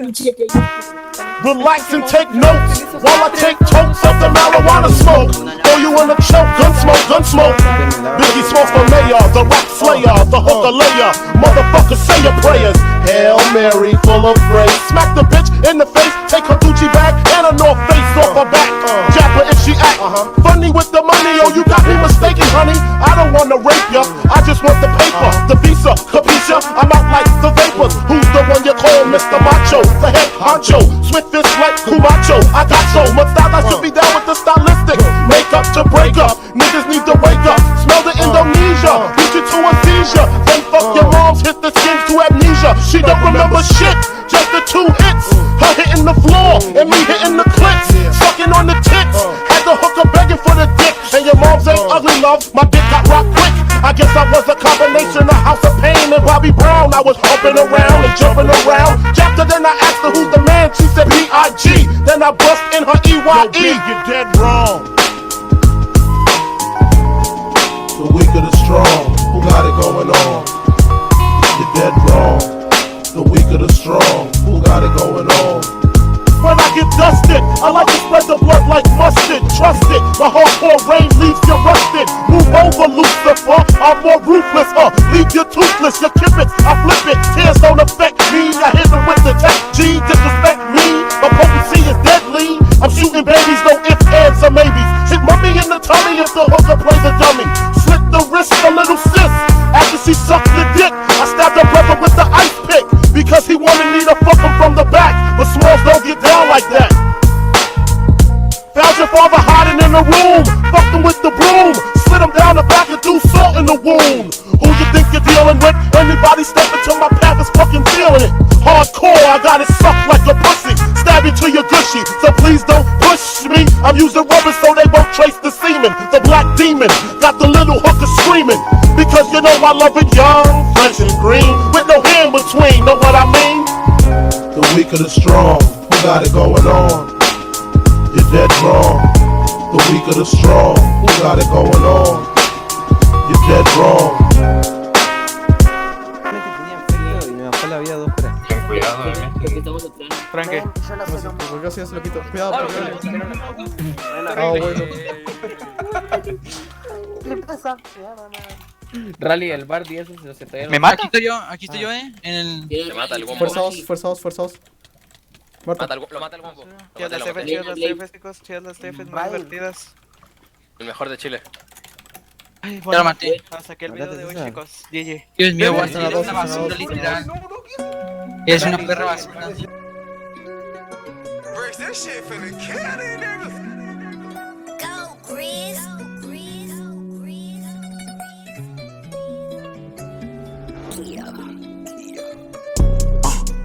Relax and take notes while I take totes of the marijuana smoke. Throw you in a choke, gun smoke. Biggie Smalls for mayor, the rap slayer, the hooker layer. Motherfucker, say your prayers. Hail Mary, full of grace. Smack the bitch in the face, take her Gucci bag and a North Face off her back. Jab her if she act funny with the money. Oh, you got me mistaken, honey. I don't wanna rape ya, I just want the paper, the visa, capisha. I'm out like the vapors. Who's the one you call Mr. Macho? The head honcho, swift fist like Kumacho. I got so much style, I should be down with the stylistic. Make up to break up, niggas need to wake up. Smell the Indonesia, beat you to a seizure. Then fuck your moms, hit the skins to amnesia. She don't remember shit, just the 2 hits. Her hitting the floor, and me hitting the clicks. Sucking on the tits, had the hooker begging for the dick. And your moms ain't ugly, love, my dick got rocked quick. I guess I was a combination of House of Pain and Bobby Brown. I was hopping around and jumping around. After then I asked her who's the man, she said B.I.G. Then I bust in her E.Y.E. Yo, you're dead wrong. The weak of the strong, who got it going on? You're dead wrong. The weak of the strong, who got it going on? When I get dusted, I like to spread the blood like mustard. Trust it, my hardcore rain leaves you rusted. Move over, Lucifer, I'm more ruthless. Leave you toothless, you kip it, I flip it. Tears don't affect me, I hit them with the tech G. Disrespect me, my potency is deadly. I'm shooting babies, no ifs, ands, or maybes. Hit mummy in the tummy if the hooker plays a dummy. Slit the wrist, a little sis. After she sucked the dick, I stabbed her brother with the ice pick. Because he wanted me to fuck him from the back. But Smalls don't get down like that. Found your father hiding in the room. Fucked him with the broom. Slid him down the back and threw salt in the wound. Who you think you're dealing with? Anybody step into my path is fucking feeling it. Hardcore, I got it sucked like a pussy. Stab you till you're gushy, so please don't push me. I'm using rubber so they won't trace the semen. The black demon got the little hooker screaming. Because you know I love it young, fresh and green, with no hair in between, know what I mean? The weak of the strong, who got it going on? You're dead wrong. The weak of the strong, who got it going on? You're dead wrong. Ten cuidado, Frankie. ¿Por qué así se lo quito? Cuidado, bueno. Rally, el bar 10 se te Me mata. Aquí estoy yo, en el... Te mata el bombo. Forzados. Muerto. Lo mata el bombo. Chidas las F, chicos, chidas las F, muy divertidas. El mejor de Chile. Ay, Ya lo maté. hasta aquí el video de hoy, chicos. GG. Dios mío, Bien, es una bien, basura bien. literal. Es una perra basura. Go, Grizz.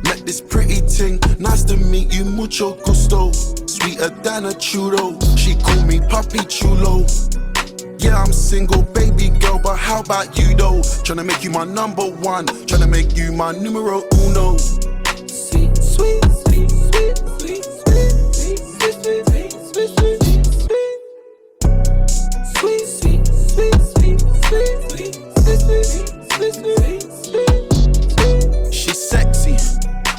Met this pretty ting, nice to meet you, mucho gusto. Sweeter than a churro, she call me Papi Chulo. Yeah, I'm single, baby girl, but how about you though? Tryna make you my number one, tryna make you my numero uno. Sweet, sweet, sweet, sweet, sweet, sweet, sweet, sweet, sweet, sweet, sweet, sweet, sweet, sweet, sweet. She's sexy,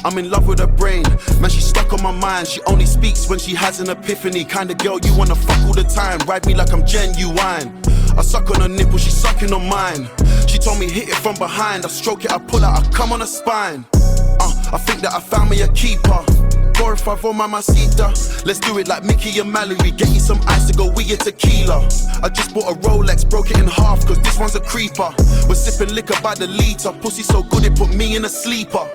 I'm in love with her brain. Man, she's stuck on my mind. She only speaks when she has an epiphany. Kinda girl you wanna fuck all the time. Ride me like I'm genuine. I suck on her nipple, she's sucking on mine. She told me hit it from behind. I stroke it, I pull it, I come on her spine. I think that I found me a keeper. 4 or 5 on mamacita. Let's do it like Mickey and Mallory. Get you some ice to go with your tequila. I just bought a Rolex, broke it in half, cause this one's a creeper. We're sipping liquor by the litre. Pussy so good it put me in a sleeper.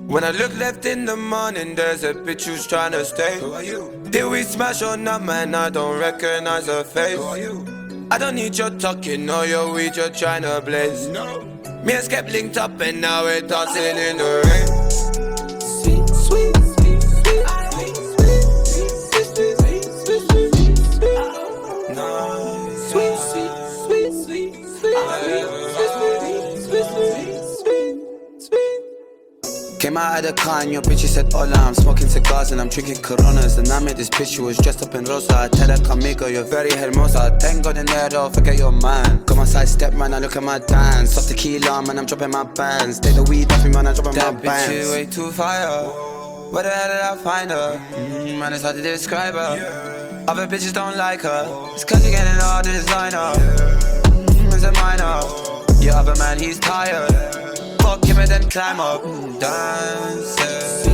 When I look left in the morning, there's a bitch who's tryna stay. Who are you? Did we smash or not, man? I don't recognize her face. Who are you? I don't need your talking or your weed, you're tryna blaze. No. Me and Skep linked up and now we're dancing in the rain. Sweet, sweet, sweet, sweet, sweet, sweet, sweet, sweet, sweet, sweet, no. Sweet, sweet, sweet, sweet, sweet, sweet, sweet, sweet, sweet. Came out of the car and your bitch said hola. I'm smoking cigars and I'm drinking Coronas. And I met this bitch who was dressed up in rosa. I tell her conmigo, you're very hermosa. Tengo dinero, forget your man. Come on sidestep, man, I look at my dance. Off tequila, man, I'm dropping my bands. Take the weed off me, man, I'm dropping my bands. That bitch, you way too fire. Where the hell did I find her? Man, it's hard to describe her. Other bitches don't like her. It's cause you're getting all the designer. It's a minor. Your other man, he's tired. Fuck him and then climb up. Dancing.